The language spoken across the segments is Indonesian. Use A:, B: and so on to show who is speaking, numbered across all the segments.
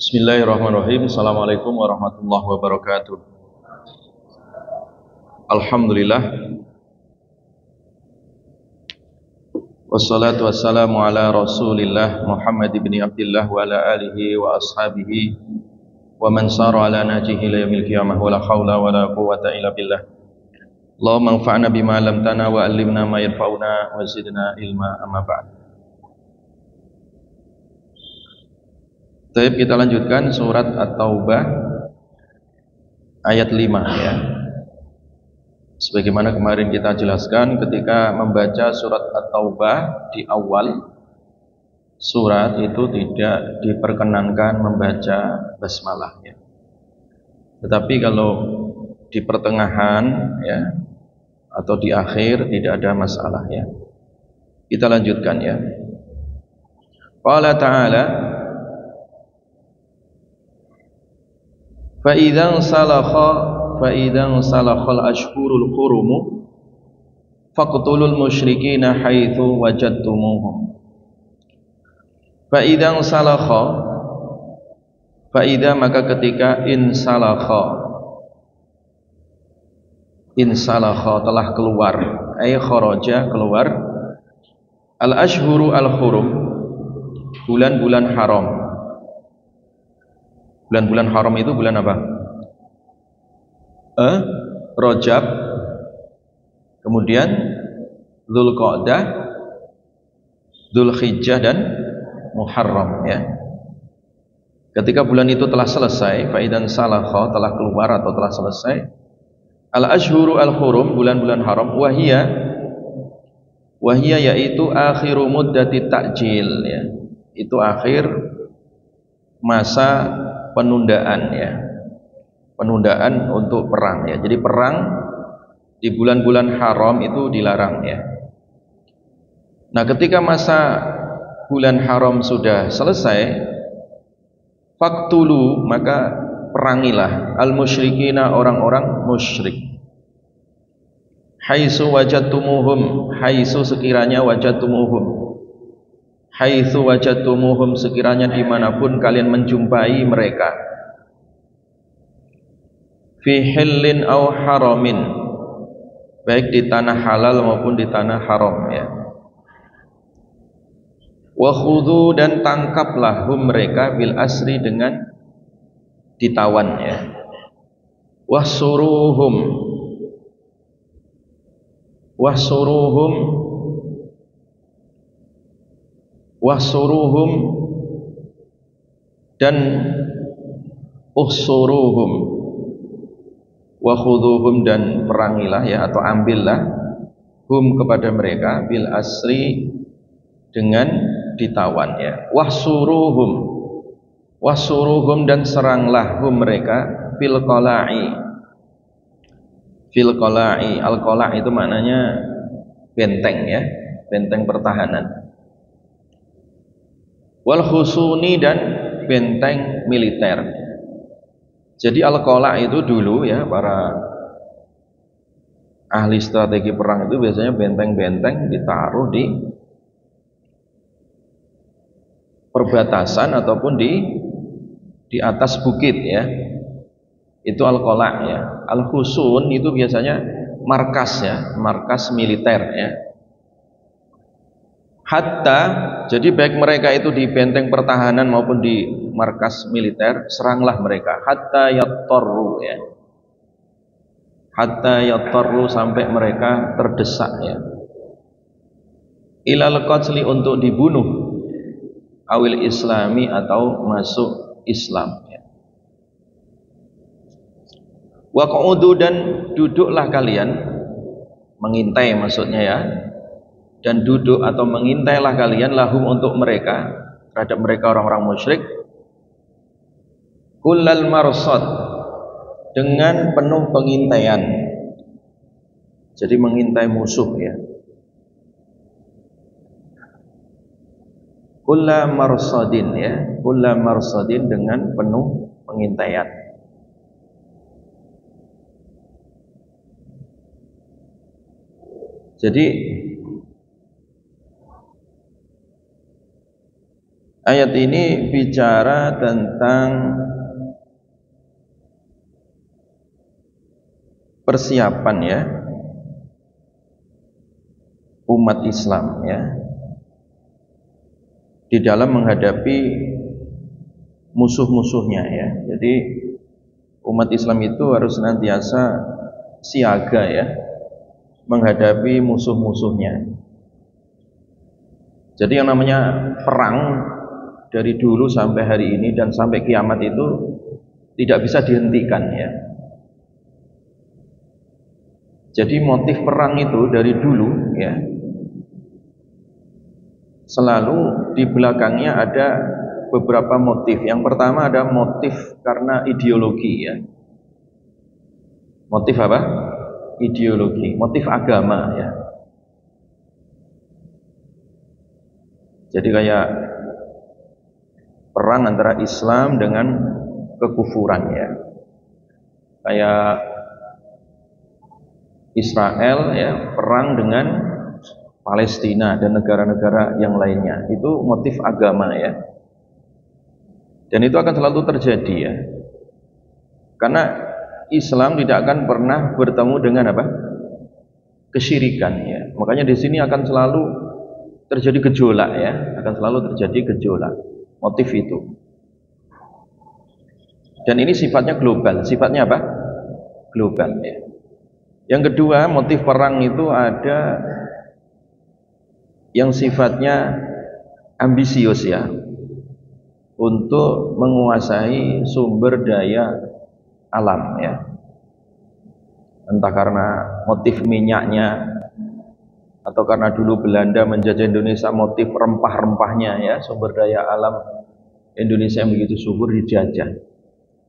A: Bismillahirrahmanirrahim. Assalamualaikum warahmatullahi wabarakatuh. Alhamdulillah. Wassalatu wassalamu ala Rasulillah Muhammad ibn Abdullah wa ala alihi wa ashabihi wa man sara ala najihi ila yaumil qiyamah wa la haula wa la quwwata illa billah. Allahumma anfa'na bima 'allamtana wa 'allimna ma yanfa'una wa zidna ilma, amma ba'd. Baik, kita lanjutkan surat At-Taubah ayat 5 ya. Sebagaimana kemarin kita jelaskan, ketika membaca surat At-Taubah di awal surat itu tidak diperkenankan membaca basmalah ya. Tetapi kalau di pertengahan ya atau di akhir tidak ada masalah ya. Kita lanjutkan ya. Qala ta'ala Fa'idhan salakhal ashhurul hurumu faqtulul musyrikina haitsu wajadtumuhum. Fa'idhan salakha, fa'idha maka ketika insalakha telah keluar, ay kharaja keluar, al ashhuru al hurum, bulan-bulan haram. Bulan-bulan haram itu bulan apa? Rajab, kemudian Dzulqa'dah, Dzulhijjah dan Muharram ya. Ketika bulan itu telah selesai, faidan salakha telah keluar atau telah selesai, al ashhuru al hurum, bulan-bulan haram, wahia yaitu akhiru muddati ta'jil ya. Itu akhir masa penundaan ya, penundaan untuk perang ya. Jadi perang di bulan-bulan haram itu dilarang ya. Nah, ketika masa bulan haram sudah selesai, faktulu maka perangilah al musyrikina, orang-orang musyrik, haitsu wajadtumuhum, haitsu sekiranya wajadtumuhum, haitsu wajadtumuhum sekiranya dimanapun kalian menjumpai mereka, fi hillin aw haramin, baik di tanah halal maupun di tanah haram ya. Wa khudhu, dan tangkaplah hum mereka, bil asri dengan ditawan ya. Wahsuruhum dan uhsuruhum, wa khudhuhum dan perangilah ya, atau ambillah hum kepada mereka, bil asri dengan ditawan ya. Wahsuruhum dan seranglah hum mereka, fil qala'i. Al qala' itu maknanya benteng ya, benteng pertahanan. Wal husuni, dan benteng militer. Jadi al-qala' itu dulu ya, para ahli strategi perang itu biasanya benteng-benteng ditaruh di perbatasan ataupun di atas bukit ya. Itu al-qala' ya. Al-husun itu biasanya markas ya, markas militer ya. Hatta, jadi baik mereka itu di benteng pertahanan maupun di markas militer, seranglah mereka. Hatta yattarru ya. Hatta yattarru, sampai mereka terdesak ya. Ilal qatli, untuk dibunuh, awil islami, atau masuk Islam ya. Waq'udu, dan duduklah kalian, mengintai maksudnya ya. Dan duduk atau mengintailah kalian, lahum, untuk mereka, terhadap mereka orang-orang musyrik, kullal marsad, dengan penuh pengintaian. Jadi mengintai musuh ya. Kulla marsadin ya, kulla marsadin, dengan penuh pengintaian. Jadi Ayat ini bicara tentang persiapan ya umat Islam ya di dalam menghadapi musuh-musuhnya ya. Jadi umat Islam itu harus senantiasa siaga ya menghadapi musuh-musuhnya. Jadi yang namanya perang dari dulu sampai hari ini dan sampai kiamat itu tidak bisa dihentikan ya. Jadi motif perang itu dari dulu ya selalu di belakangnya ada beberapa motif. Yang pertama ada motif karena ideologi ya. Motif apa? Ideologi, motif agama ya. Jadi kayak perang antara Islam dengan kekufuran ya. Kayak Israel ya perang dengan Palestina dan negara-negara yang lainnya. Itu motif agama ya. Dan itu akan selalu terjadi ya. Karena Islam tidak akan pernah bertemu dengan apa? Kesyirikan ya. Makanya di sini akan selalu terjadi gejolak ya, akan selalu terjadi gejolak. Motif itu. Dan ini sifatnya global. Sifatnya apa? Global ya. Yang kedua, motif perang itu ada yang sifatnya ambisius ya, untuk menguasai sumber daya alam ya. Entah karena motif minyaknya atau karena dulu Belanda menjajah Indonesia, motif rempah-rempahnya ya, sumber daya alam Indonesia yang begitu subur dijajah.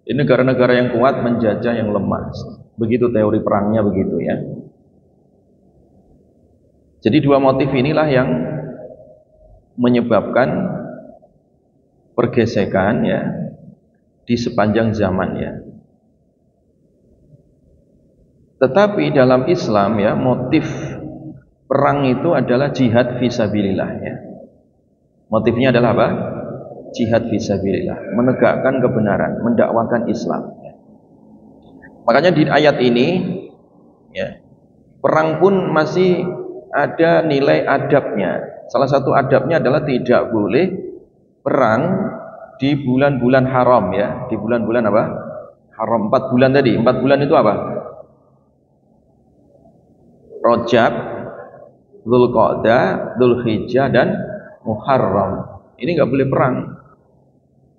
A: Ini negara-negara yang kuat menjajah yang lemah. Begitu teori perangnya begitu ya. Jadi dua motif inilah yang menyebabkan pergesekan ya di sepanjang zaman ya. Tetapi dalam Islam ya, motif perang itu adalah jihad fisabilillah ya. Motifnya adalah apa? Jihad fisabilillah, menegakkan kebenaran, mendakwakan Islam. Makanya di ayat ini ya, perang pun masih ada nilai adabnya. Salah satu adabnya adalah tidak boleh perang di bulan-bulan haram ya. Di bulan-bulan apa? Haram. 4 bulan tadi. 4 bulan itu apa? Rajab, Dzulqa'dah, Dzulhijjah dan Muharram. Ini nggak boleh perang.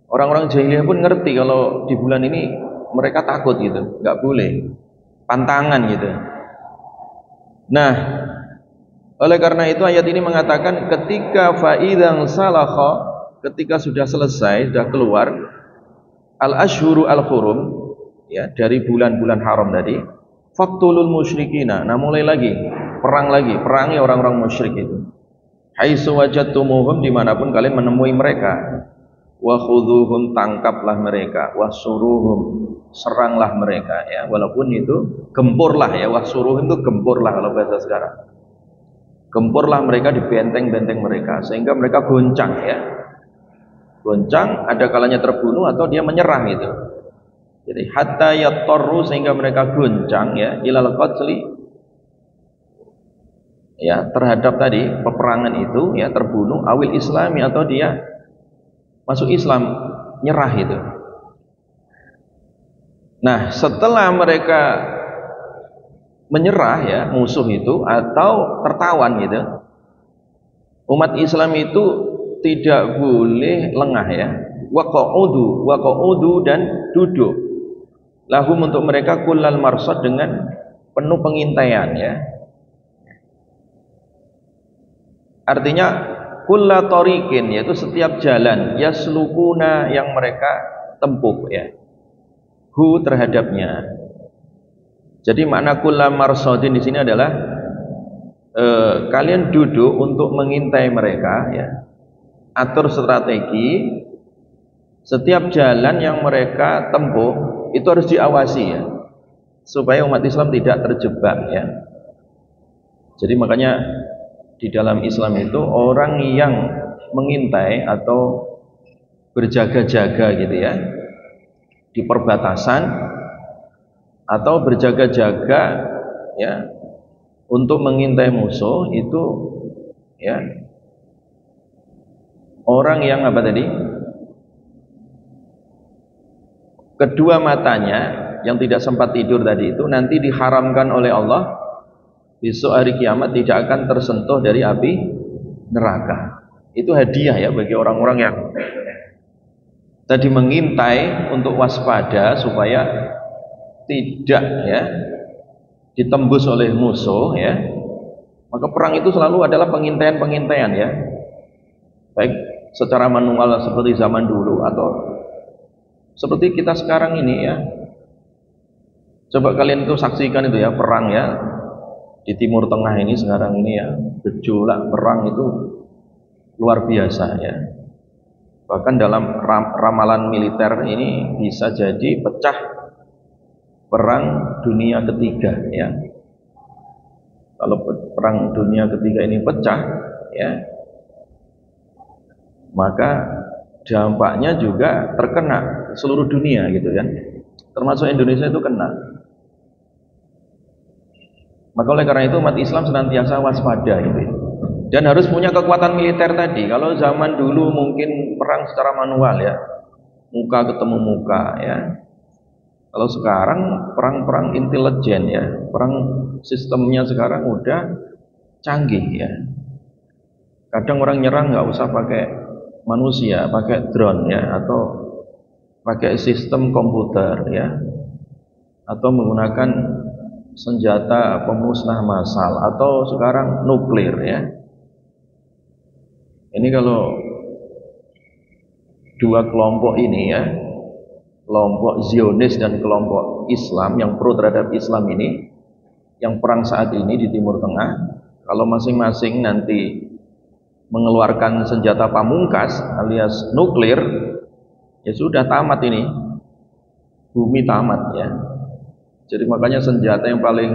A: Orang-orang jahiliyah pun ngerti kalau di bulan ini mereka takut gitu, nggak boleh. Pantangan gitu. Nah, oleh karena itu ayat ini mengatakan ketika fa'idzan salakha, ketika sudah selesai, sudah keluar al-asyhuru al-hurum ya, dari bulan-bulan haram tadi, faqtulul musyrikina. Nah, mulai lagi perang lagi, perangi orang-orang musyrik itu. Haitsu wajadtumuhum, dimanapun kalian menemui mereka. Wa khudhuhum, tangkaplah mereka. Wa suruhum, seranglah mereka ya. Walaupun itu gempurlah ya. Wa suruhum itu gempurlah kalau bahasa sekarang. Gempurlah mereka di benteng-benteng mereka sehingga mereka goncang ya. Goncang, ada kalanya terbunuh atau dia menyerah gitu. Jadi hatta yatturu, sehingga mereka goncang ya, ilal qatli ya, terhadap tadi peperangan itu ya, terbunuh, awil islami, atau dia masuk Islam, nyerah itu. Nah, setelah mereka menyerah ya, musuh itu atau tertawan gitu, umat Islam itu tidak boleh lengah ya. Waqa'udu dan duduk. Lahum, untuk mereka, kullal marsad, dengan penuh pengintaian ya. Artinya kulla tariqin, yaitu setiap jalan, yaslukuna, yang mereka tempuh ya, hu, terhadapnya. Jadi makna kulla marsadin di sini adalah kalian duduk untuk mengintai mereka ya. Atur strategi, setiap jalan yang mereka tempuh itu harus diawasi ya, supaya umat Islam tidak terjebak ya. Jadi makanya di dalam Islam itu orang yang mengintai atau berjaga-jaga gitu ya di perbatasan, atau berjaga-jaga ya untuk mengintai musuh itu ya orang yang apa tadi, kedua matanya yang tidak sempat tidur tadi itu nanti diharamkan oleh Allah besok hari kiamat tidak akan tersentuh dari api neraka. Itu hadiah ya bagi orang-orang yang tadi mengintai untuk waspada supaya tidak ya ditembus oleh musuh ya. Maka perang itu selalu adalah pengintaian-pengintaian ya, baik secara manual seperti zaman dulu atau seperti kita sekarang ini ya. Coba kalian itu saksikan itu ya, perang ya di Timur Tengah ini sekarang ini ya, gejolak perang itu luar biasa ya. Bahkan dalam ramalan militer ini bisa jadi pecah perang dunia ketiga ya. Kalau perang dunia ketiga ini pecah ya, maka dampaknya juga terkena seluruh dunia gitu kan, termasuk Indonesia itu kena. Maka oleh karena itu umat Islam senantiasa waspada gitu ya. Dan harus punya kekuatan militer tadi. Kalau zaman dulu mungkin perang secara manual ya, muka ketemu muka ya. Kalau sekarang perang-perang intelijen ya, perang sistemnya sekarang udah canggih ya. Kadang orang nyerang nggak usah pakai manusia, pakai drone ya, atau pakai sistem komputer ya, atau menggunakan senjata pemusnah massal, atau sekarang nuklir ya. Ini kalau dua kelompok ini ya, kelompok Zionis dan kelompok Islam yang pro terhadap Islam ini, yang perang saat ini di Timur Tengah, kalau masing-masing nanti mengeluarkan senjata pamungkas alias nuklir, ya sudah tamat ini, bumi tamat ya. Jadi makanya senjata yang paling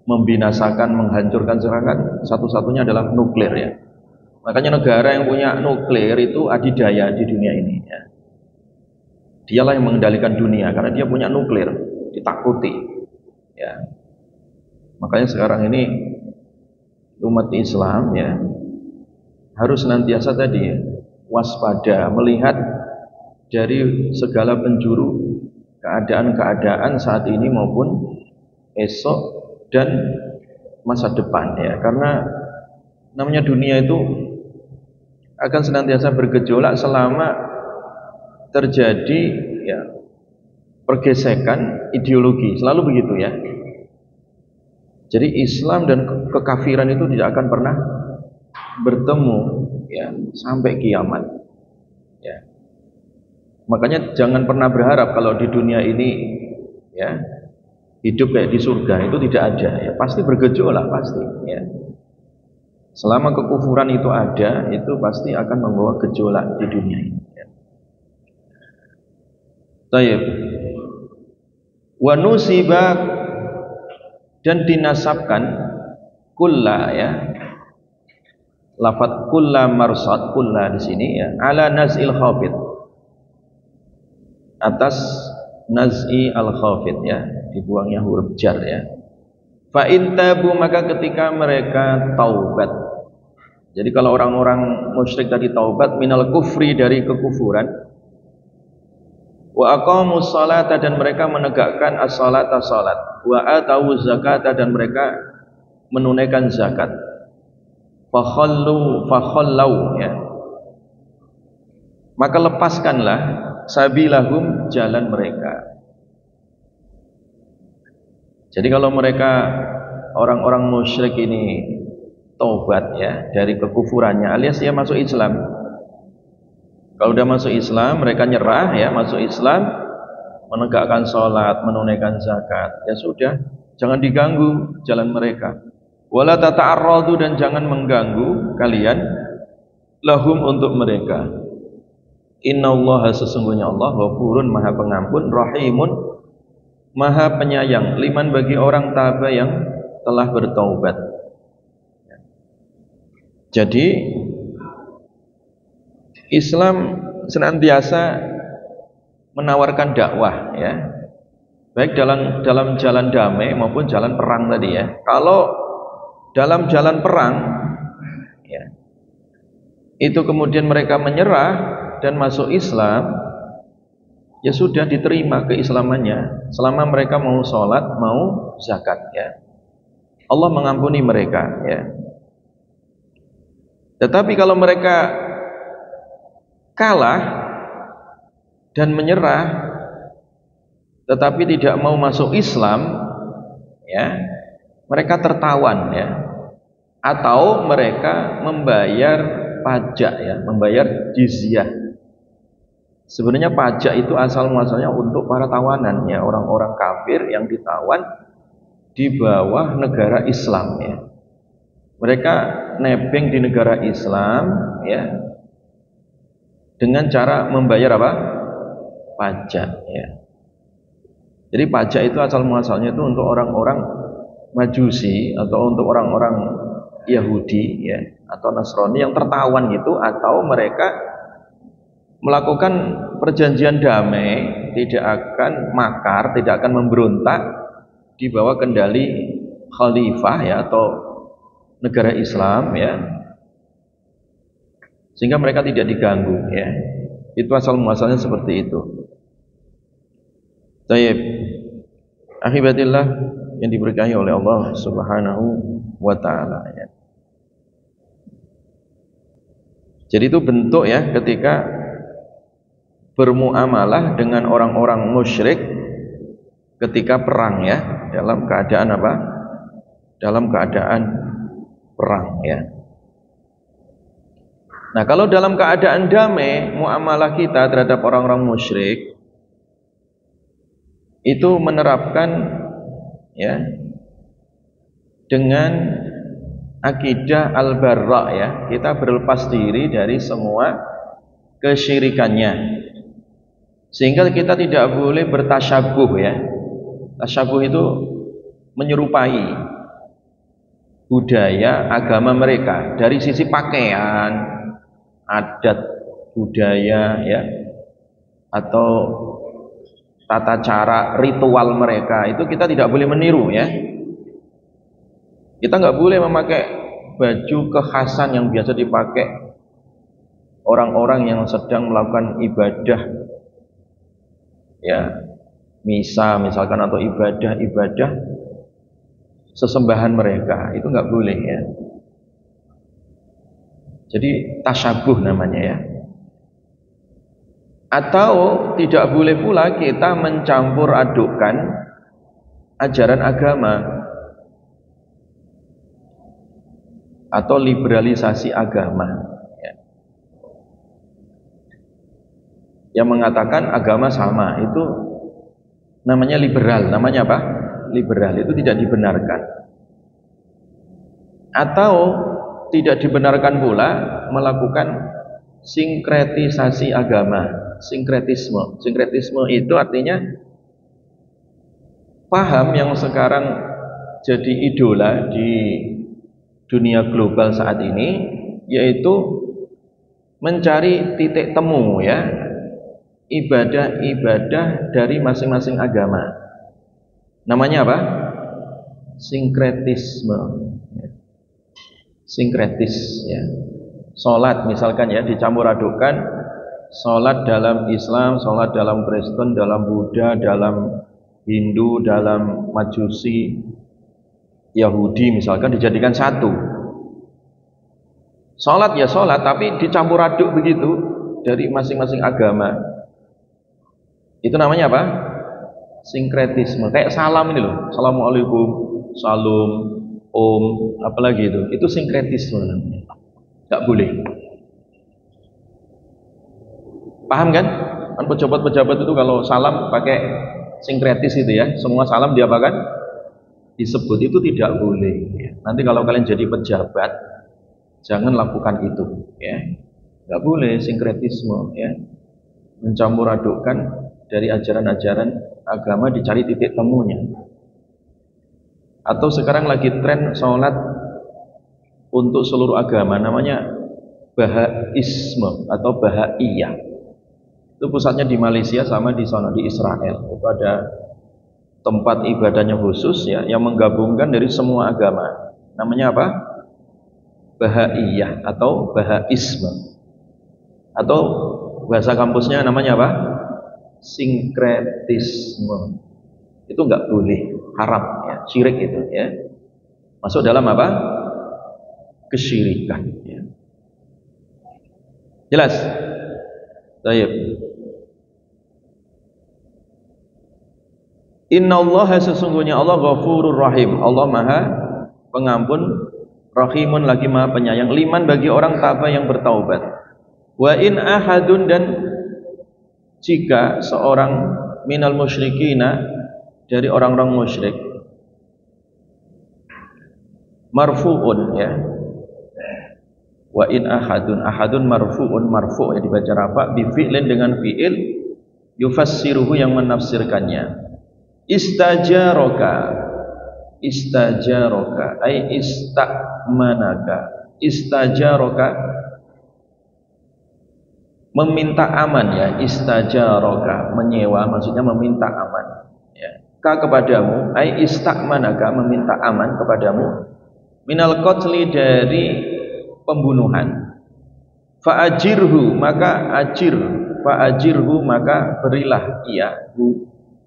A: membinasakan, menghancurkan serangan satu-satunya adalah nuklir ya. Makanya negara yang punya nuklir itu adidaya di dunia ini ya. Dialah yang mengendalikan dunia karena dia punya nuklir, ditakuti ya. Makanya sekarang ini umat Islam ya harus senantiasa tadi waspada, melihat dari segala penjuru keadaan-keadaan saat ini maupun esok dan masa depan ya. Karena namanya dunia itu akan senantiasa bergejolak selama terjadi ya pergesekan ideologi, selalu begitu ya. Jadi Islam dan kekafiran itu tidak akan pernah bertemu ya sampai kiamat ya. Makanya jangan pernah berharap kalau di dunia ini ya hidup kayak di surga, itu tidak ada ya, pasti bergejolak pasti ya. Selama kekufuran itu ada, itu pasti akan membawa gejolak di dunia ini ya. Tayyib. Wa nusiba, dan dinasabkan kulla ya. Lafaz kulla marsad, kulla di sini ya, ala naz'il khafid, atas naz'i al khafid ya, dibuangnya huruf jar ya. Fa in tabu, maka ketika mereka taubat. Jadi kalau orang-orang musyrik tadi taubat minal kufri, dari kekufuran, wa aqamus salata, dan mereka menegakkan as-salata, salat, wa atau zakata, dan mereka menunaikan zakat, fakhallau ya, maka lepaskanlah sabilahum, jalan mereka. Jadi kalau mereka orang-orang musyrik ini taubat ya dari kekufurannya, alias dia masuk Islam. Kalau udah masuk Islam, mereka nyerah ya, masuk Islam, menegakkan sholat, menunaikan zakat, ya sudah, jangan diganggu jalan mereka. Wala tata'arradu, dan jangan mengganggu kalian lahum, untuk mereka. Innallaha, sesungguhnya Allah, ghafurun, maha pengampun, rahimun, maha penyayang, liman, bagi orang taba yang telah bertaubat. Jadi Islam senantiasa menawarkan dakwah ya, baik dalam jalan damai maupun jalan perang tadi ya. Kalau dalam jalan perang ya, itu kemudian mereka menyerah dan masuk Islam, ya sudah diterima keislamannya selama mereka mau sholat, mau zakat ya. Allah mengampuni mereka ya. Tetapi kalau mereka kalah dan menyerah tetapi tidak mau masuk Islam ya, mereka tertawan ya, atau mereka membayar pajak ya, membayar jizyah. Sebenarnya pajak itu asal muasalnya untuk para tawanan ya, orang-orang kafir yang ditawan di bawah negara Islam ya. Mereka nebeng di negara Islam ya, dengan cara membayar apa? Pajak ya. Jadi pajak itu asal muasalnya itu untuk orang-orang Majusi atau untuk orang-orang Yahudi ya, atau Nasrani yang tertawan gitu, atau mereka melakukan perjanjian damai, tidak akan makar, tidak akan memberontak di bawah kendali khalifah ya, atau negara Islam ya, sehingga mereka tidak diganggu ya. Itu asal muasalnya seperti itu. Taib, akibatillah yang diberkahi oleh Allah Subhanahu wa taala ya. Jadi itu bentuk ya ketika bermuamalah dengan orang-orang musyrik ketika perang ya, dalam keadaan apa? Dalam keadaan perang ya. Nah, kalau dalam keadaan damai, muamalah kita terhadap orang-orang musyrik itu menerapkan ya dengan akidah al-barra ya, kita berlepas diri dari semua kesyirikannya, sehingga kita tidak boleh bertasyabuh ya. Tasyabuh itu menyerupai budaya agama mereka dari sisi pakaian, adat, budaya ya, atau tata cara ritual mereka, itu kita tidak boleh meniru ya. Kita nggak boleh memakai baju kekhasan yang biasa dipakai orang-orang yang sedang melakukan ibadah ya, misa misalkan, atau ibadah sesembahan mereka, itu nggak boleh ya. Jadi tasyabuh namanya ya. Atau tidak boleh pula kita mencampur adukkan ajaran agama atau liberalisasi agama ya. Yang mengatakan agama sama itu namanya liberal. Namanya apa? Liberal. Itu tidak dibenarkan. Atau tidak dibenarkan pula melakukan sinkretisasi agama. Sinkretisme itu artinya paham yang sekarang jadi idola di dunia global saat ini, yaitu mencari titik temu ya, ibadah-ibadah dari masing-masing agama. Namanya apa? Sinkretisme. Sinkretis ya. Salat misalkan ya, dicampur adukkan salat dalam Islam, salat dalam Kristen, dalam Buddha, dalam Hindu, dalam Majusi, Yahudi misalkan, dijadikan satu. Salat ya salat, tapi dicampur aduk begitu dari masing-masing agama. Itu namanya apa? Sinkretisme. Kayak salam ini loh, assalamualaikum, salam, om, apalagi itu sinkretisme namanya. Gak boleh. Paham kan? Kan pejabat-pejabat itu kalau salam pakai sinkretis itu ya, semua salam diapakan? Disebut. Itu tidak boleh ya. Nanti kalau kalian jadi pejabat, jangan lakukan itu ya. Gak boleh sinkretisme ya, mencampur adukkan dari ajaran-ajaran agama, dicari titik temunya. Atau sekarang lagi tren sholat untuk seluruh agama, namanya Bahaisme atau Bahaiyah. Itu pusatnya di Malaysia sama di sana di Israel. Itu ada tempat ibadahnya khusus ya yang menggabungkan dari semua agama. Namanya apa? Bahaiyah atau Bahaisme. Atau bahasa kampusnya namanya apa? Sinkretisme. Itu enggak boleh, haram ya, syirik itu ya. Masuk dalam apa? Kesyirikan ya. Jelas? Baik. Innallaha sesungguhnya Allah Ghafurur Rahim. Allah Maha Pengampun, Rahimun lagi Maha Penyayang. Liman bagi orang tabah yang bertaubat. Wa in ahadun dan jika seorang minal musyrikina dari orang-orang musyrik marfu'un ya. Wa in ahadun marfu' ya dibaca rafa bi fi'lin dengan fi'il yufassiruhu yang menafsirkannya. Istajaraka ay istajaraka meminta aman ya, istajaraka menyewa maksudnya meminta aman ya. Ka kepadamu ay istamanaka meminta aman kepadamu minal qatli dari pembunuhan. Fa'ajirhu maka berilah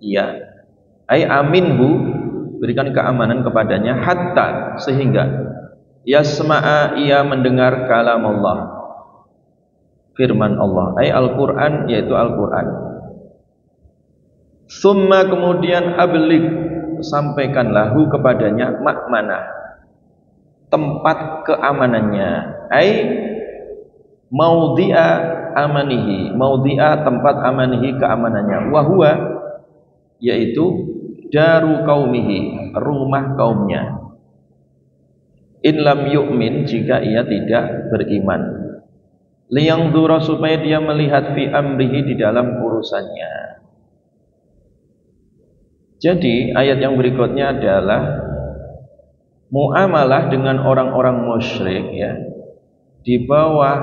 A: ia ai aminhu berikan keamanan kepadanya hatta sehingga yasma'a ia mendengar kalam Allah firman Allah ai Al-Qur'an yaitu Al-Qur'an. Summa kemudian ablig sampaikanlah hu kepadanya makmana tempat keamanannya ai maudhi'a amanihi tempat amanihi keamanannya wa huwa yaitu daru qaumihi rumah kaumnya in lam yu'min jika ia tidak beriman liyangdura supaya dia melihat fi amrihi di dalam urusannya. Jadi ayat yang berikutnya adalah muamalah dengan orang-orang musyrik ya di bawah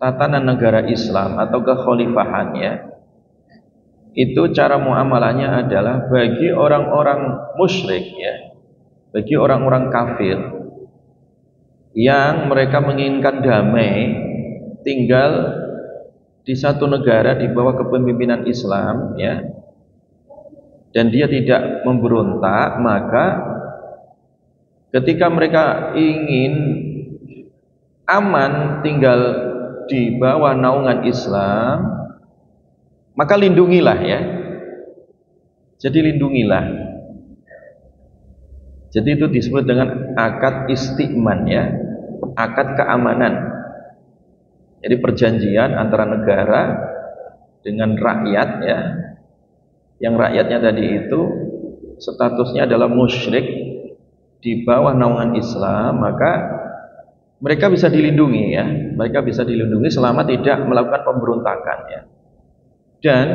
A: tatanan negara Islam atau kekhalifahan ya. Itu cara muamalahnya adalah bagi orang-orang musyrik ya, bagi orang-orang kafir yang mereka menginginkan damai tinggal di satu negara di bawah kepemimpinan Islam ya, dan dia tidak memberontak, maka ketika mereka ingin aman tinggal di bawah naungan Islam, maka lindungilah ya. Jadi lindungilah. Jadi itu disebut dengan akad isti'man ya, akad keamanan. Jadi perjanjian antara negara dengan rakyat ya, yang rakyatnya tadi itu statusnya adalah musyrik di bawah naungan Islam, maka mereka bisa dilindungi ya, mereka bisa dilindungi selama tidak melakukan pemberontakan ya. Dan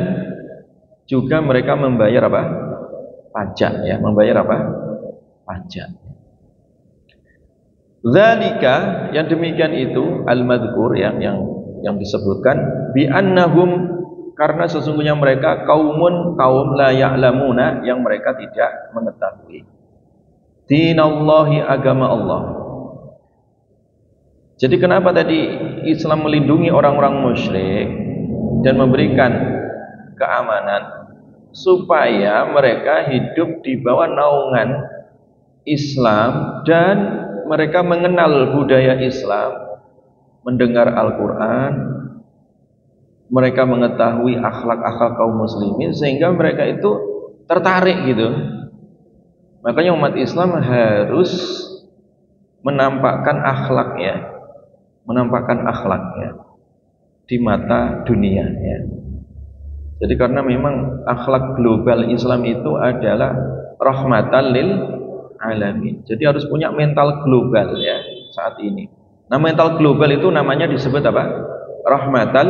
A: juga mereka membayar apa? Pajak ya, membayar apa? Pajak. Dzalika yang demikian itu al-madzkur yang disebutkan bi annahum karena sesungguhnya mereka kaum la ya'lamuna yang mereka tidak mengetahui dinallahi agama Allah. Jadi kenapa tadi Islam melindungi orang-orang musyrik dan memberikan keamanan supaya mereka hidup di bawah naungan Islam dan mereka mengenal budaya Islam, mendengar Al-Quran, mereka mengetahui akhlak-akhlak kaum muslimin sehingga mereka itu tertarik gitu. Makanya umat Islam harus menampakkan akhlaknya di mata dunia ya. Jadi karena memang akhlak global Islam itu adalah rahmatan lil alamin. Jadi harus punya mental global ya saat ini. Nah, mental global itu namanya disebut apa? Rahmatan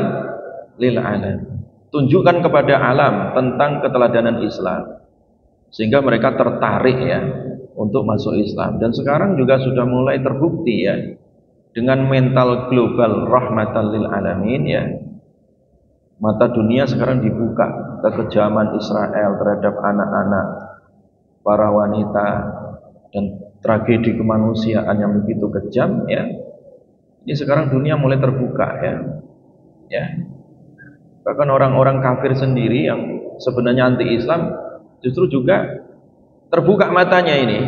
A: lil alamin. Tunjukkan kepada alam tentang keteladanan Islam sehingga mereka tertarik ya untuk masuk Islam. Dan sekarang juga sudah mulai terbukti ya dengan mental global rahmatan lil alamin ya. Mata dunia sekarang dibuka kekejaman Israel terhadap anak-anak, para wanita, dan tragedi kemanusiaan yang begitu kejam ya. Ini sekarang dunia mulai terbuka ya. Ya. Bahkan orang-orang kafir sendiri yang sebenarnya anti-Islam justru juga terbuka matanya ini.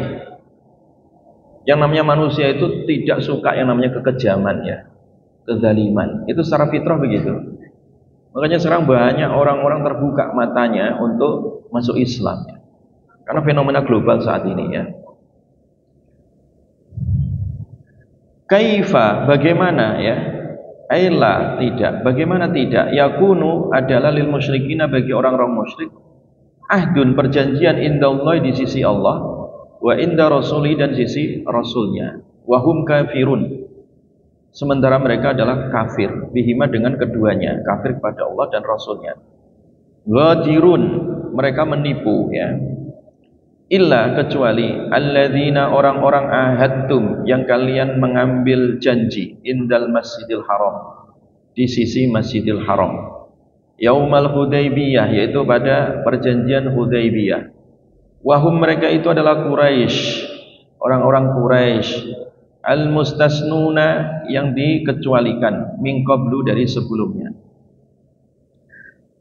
A: Yang namanya manusia itu tidak suka yang namanya kekejaman ya, kezaliman. Itu secara fitrah begitu. Makanya sekarang banyak orang-orang terbuka matanya untuk masuk Islam ya. Karena fenomena global saat ini ya. Kaifa, bagaimana ya? Aila, tidak. Bagaimana tidak? Yakunu adalah lil musyrikina, bagi orang-orang musyrik, ahdun, perjanjian, indallahi, di sisi Allah, wa inda rasuli, dan sisi rasulnya, wahum kafirun, sementara mereka adalah kafir, bihima, dengan keduanya, kafir kepada Allah dan rasulnya. Ghadirun, mereka menipu ya. Illa, kecuali alladzina, orang-orang ahadtum, yang kalian mengambil janji, indal masjidil haram, di sisi masjidil haram, yaumal hudaybiyah, yaitu pada perjanjian Hudaybiyah. Wahum, mereka itu adalah Quraisy, orang-orang Quraisy, al mustasnuna, yang dikecualikan, min qablu, dari sebelumnya.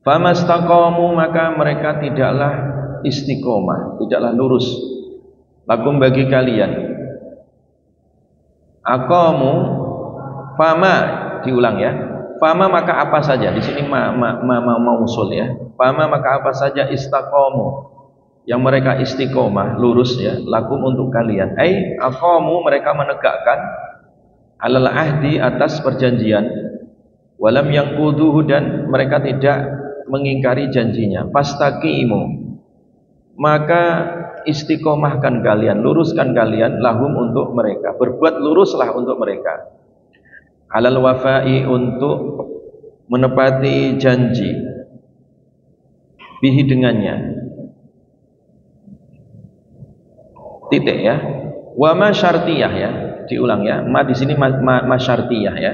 A: Famastaqamu, maka mereka tidaklah istiqomah, tidaklah lurus, lakum, bagi kalian. Aqamu, fama, diulang ya. Fama, maka apa saja, di sini mausul ya. Fama, maka apa saja, istaqamu, yang mereka istiqomah, lurus ya, lakum, untuk kalian. Ai aqamu, mereka menegakkan, alal ahdi, atas perjanjian, walam yanquduhu, dan mereka tidak mengingkari janjinya. Fastaqimu, maka istiqomahkan kalian, luruskan kalian, lahum, untuk mereka, berbuat luruslah untuk mereka, alal wafai, untuk menepati janji, bihi, dengannya, titik ya. Wa ma syartiyah ya, diulang ya. Ma di sini ma syartiyah ya.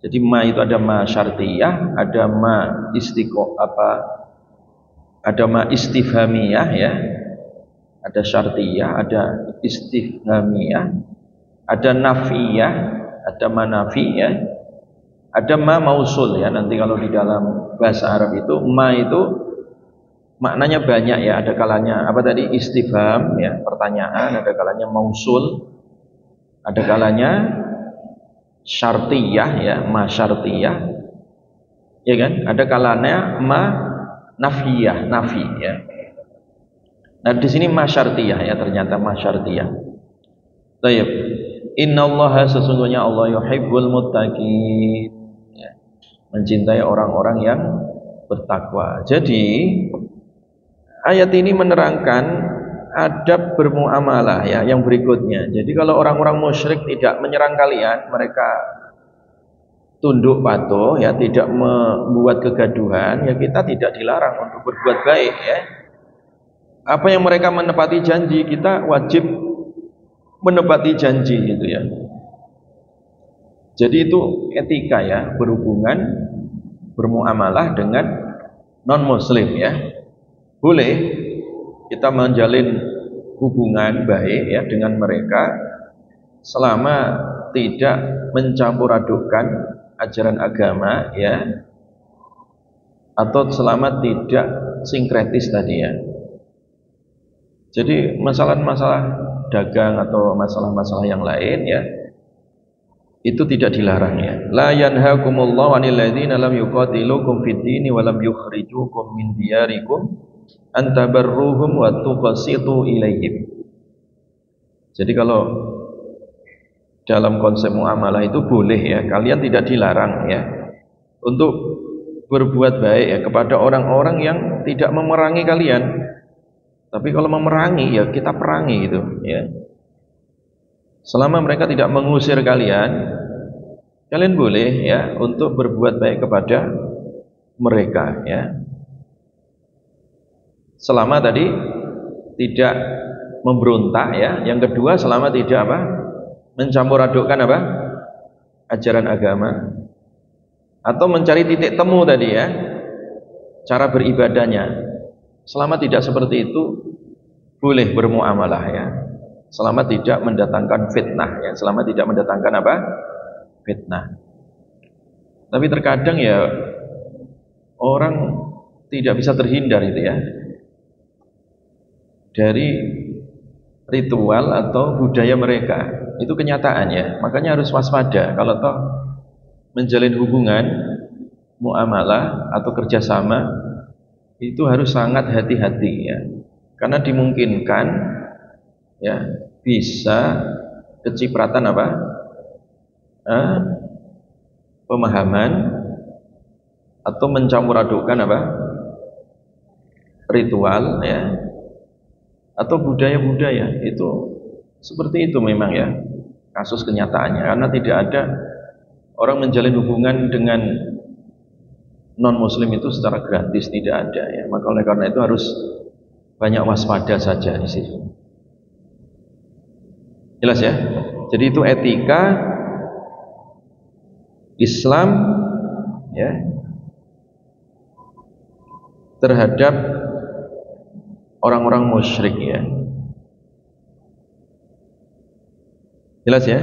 A: Jadi ma itu ada ma syartiyah, ada ma ada ma istifhamiyah ya, ada syartiyah, ada istifhamiyah, ada nafiyah, ada ma nafi ya, ada ma mausul ya. Nanti kalau di dalam bahasa Arab itu ma itu maknanya banyak ya. Ada kalanya apa tadi, istifham ya, pertanyaan, ada kalanya mausul, ada kalanya syartiyah ya, ma syartiyah ya kan, ada kalanya ma nafiyah, nafi ya. Nah di sini masyartiyah ya, ternyata masyartiyah. Baik. Innallaha, sesungguhnya Allah, yuhibbul muttaqin ya, mencintai orang-orang yang bertakwa. Jadi ayat ini menerangkan adab bermuamalah ya, yang berikutnya. Jadi kalau orang-orang musyrik tidak menyerang kalian, mereka tunduk patuh ya, tidak membuat kegaduhan ya, kita tidak dilarang untuk berbuat baik ya. Apa yang mereka menepati janji, kita wajib menepati janji gitu ya. Jadi itu etika ya, berhubungan, bermuamalah dengan non muslim ya. Boleh kita menjalin hubungan baik ya dengan mereka, selama tidak mencampur adukkan ajaran agama ya, atau selama tidak sinkretis tadi ya. Jadi masalah-masalah dagang atau masalah-masalah yang lain ya, itu tidak dilarang ya. La yanhakumullahu 'anil ladzina lam yuqatilukum fid dini wa lam yukhrijukum min diyarikum an tabarruhum wa tuqsitu ilaihim. Jadi kalau dalam konsep muamalah itu boleh ya, kalian tidak dilarang ya untuk berbuat baik ya kepada orang-orang yang tidak memerangi kalian. Tapi kalau memerangi ya kita perangi gitu ya. Selama mereka tidak mengusir kalian, kalian boleh ya untuk berbuat baik kepada mereka ya. Selama tadi tidak memberontak ya. Yang kedua, selama tidak apa? Mencampur adukkan apa? ajaran agama, atau mencari titik temu tadi ya, cara beribadahnya. Selama tidak seperti itu, boleh bermuamalah ya. Selama tidak mendatangkan fitnah ya, selama tidak mendatangkan apa? Fitnah. Tapi terkadang ya orang tidak bisa terhindar itu ya dari ritual atau budaya mereka. Itu kenyataan ya. Makanya harus waspada kalau toh menjalin hubungan muamalah atau kerjasama itu harus sangat hati-hati ya. Karena dimungkinkan ya bisa kecipratan apa? Pemahaman atau mencampur adukkan apa? Ritual ya atau budaya-budaya. Itu seperti itu memang ya kasus kenyataannya, karena tidak ada orang menjalin hubungan dengan non muslim itu secara gratis, tidak ada ya. Maka oleh karena itu harus banyak waspada saja di situ. Jelas ya? Jadi itu etika Islam ya terhadap orang-orang musyrik ya. Jelas ya?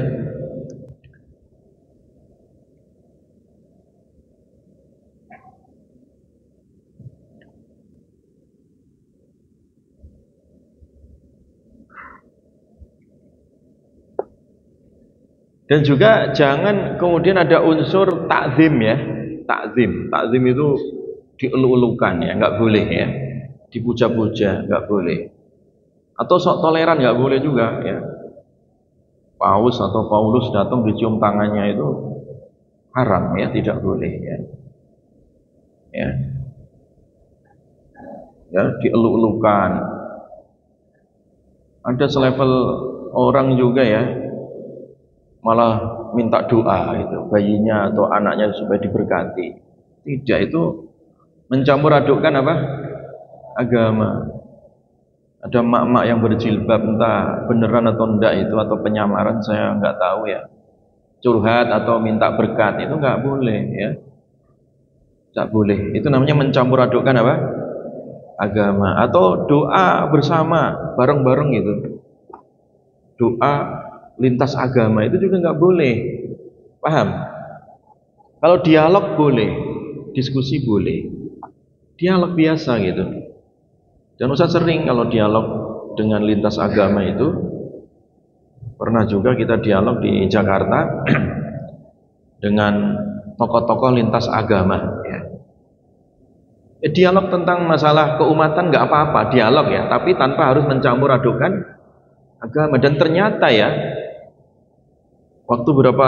A: Dan juga jangan kemudian ada unsur takzim ya. Takzim itu dielu-elukan ya, nggak boleh ya. Dipuja-puja nggak boleh. Atau sok toleran nggak boleh juga ya. Paus atau Paulus datang dicium tangannya itu haram ya, tidak boleh ya. Ya, dielu-elukan. Ada selevel orang juga ya, malah minta doa itu bayinya atau anaknya supaya diberkati. Tidak, itu mencampur adukkan apa? Agama. Ada mak-mak yang berjilbab, entah beneran atau enggak itu, atau penyamaran saya enggak tahu ya. Curhat atau minta berkat itu enggak boleh ya. Enggak boleh. Itu namanya mencampur adukkan apa? Agama. Atau doa bersama bareng-bareng gitu. Doa lintas agama itu juga nggak boleh, paham? Kalau dialog boleh, diskusi boleh, dialog biasa gitu. Dan Ustaz sering kalau dialog dengan lintas agama itu, pernah juga kita dialog di Jakarta dengan tokoh-tokoh lintas agama. Ya. Dialog tentang masalah keumatan nggak apa-apa, dialog ya, tapi tanpa harus mencampur adukan agama. Dan ternyata ya, waktu beberapa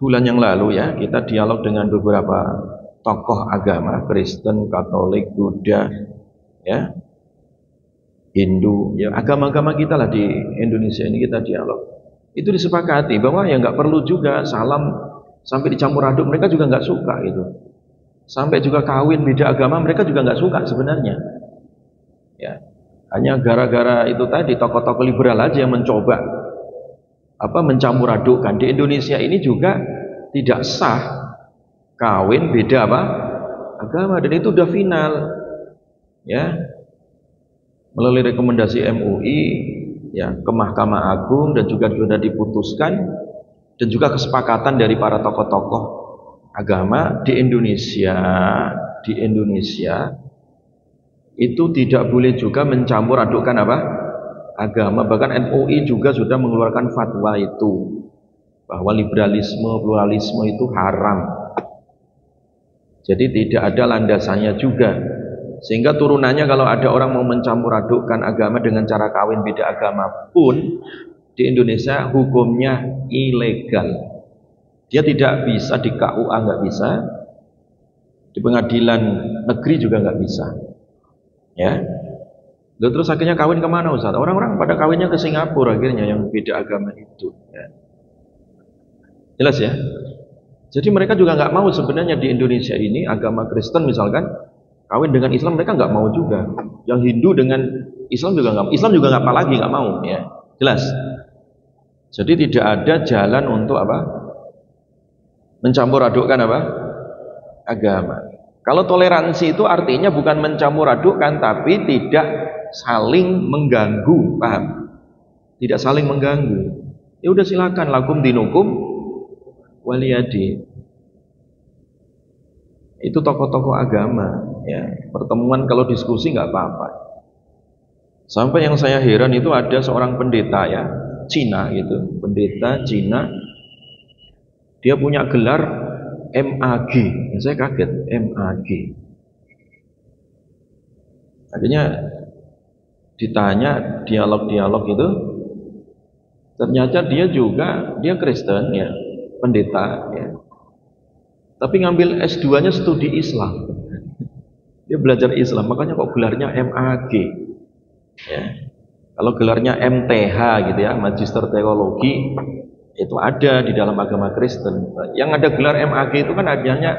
A: bulan yang lalu ya, kita dialog dengan beberapa tokoh agama, Kristen, Katolik, Buddha, ya, Hindu, ya agama-agama kita lah di Indonesia ini kita dialog. Itu disepakati bahwa ya nggak perlu juga salam sampai dicampur aduk, mereka juga nggak suka gitu. Sampai juga kawin beda agama mereka juga nggak suka sebenarnya. Ya, hanya gara-gara itu tadi tokoh-tokoh liberal aja yang mencoba mencampur adukkan. Di Indonesia ini juga tidak sah kawin beda apa? Agama, dan itu udah final. Ya. Melalui rekomendasi MUI ya ke Mahkamah Agung dan juga sudah diputuskan, dan juga kesepakatan dari para tokoh-tokoh agama di Indonesia itu tidak boleh juga mencampur adukkan apa? Agama. Bahkan MUI juga sudah mengeluarkan fatwa itu bahwa liberalisme, pluralisme itu haram. Jadi tidak ada landasannya juga. Sehingga turunannya kalau ada orang mau mencampur adukkan agama dengan cara kawin beda agama pun di Indonesia hukumnya ilegal. Dia tidak bisa di KUA, nggak bisa, di pengadilan negeri juga nggak bisa. Ya. Lalu terus akhirnya kawin kemana Ustaz? Orang-orang pada kawinnya ke Singapura akhirnya yang beda agama itu. Ya. Jelas ya? Jadi mereka juga nggak mau sebenarnya di Indonesia ini agama Kristen misalkan kawin dengan Islam, mereka nggak mau juga. Yang Hindu dengan Islam juga nggak apalagi nggak mau. Ya. Jelas. Jadi tidak ada jalan untuk apa? Mencampur adukkan apa? Agama. Kalau toleransi itu artinya bukan mencampur adukkan, tapi tidak saling mengganggu, paham? Tidak saling mengganggu. Ya udah silakan, lakum dinukum waliyadi. Itu tokoh-tokoh agama, ya. Pertemuan kalau diskusi nggak apa-apa. Sampai yang saya heran itu ada seorang pendeta ya, Cina gitu, pendeta Cina. Dia punya gelar MAG. Saya kaget, MAG. Akhirnya ditanya dialog-dialog itu, ternyata dia Kristen ya, pendeta ya. Tapi ngambil S2-nya studi Islam. Dia belajar Islam, makanya kok gelarnya MAG. Ya. Kalau gelarnya MTH gitu ya, Magister Teologi, itu ada di dalam agama Kristen. Yang ada gelar MAG itu kan adanya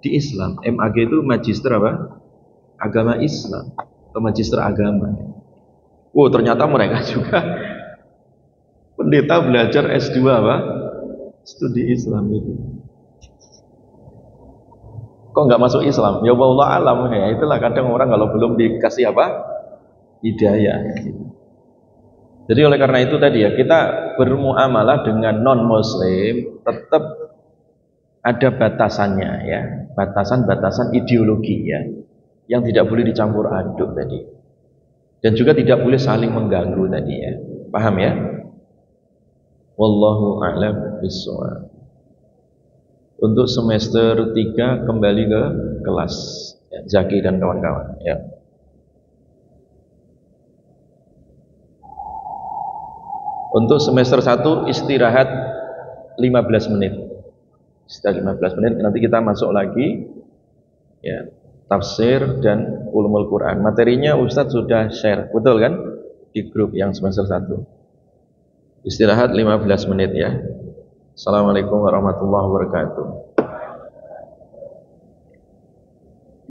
A: di Islam. MAG itu Magister apa? Agama Islam atau Magister Agama. Oh, ternyata mereka juga pendeta belajar S2 apa? Studi Islam itu. Kok nggak masuk Islam? Ya Allah alam ya. Itulah kadang orang kalau belum dikasih apa? Hidayah. Jadi oleh karena itu tadi ya, kita bermuamalah dengan non-muslim tetap ada batasannya ya, batasan-batasan ideologi ya, yang tidak boleh dicampur aduk tadi. Dan juga tidak boleh saling mengganggu tadi ya. Paham ya? Wallahu a'lam bishawab. Untuk semester 3 kembali ke kelas ya, Zaki dan kawan-kawan ya. Untuk semester 1 istirahat 15 menit. Setelah 15 menit nanti kita masuk lagi ya, tafsir dan ulumul Quran. Materinya Ustadz sudah share, betul kan? Di grup yang semester 1. Istirahat 15 menit ya. Assalamualaikum warahmatullahi wabarakatuh.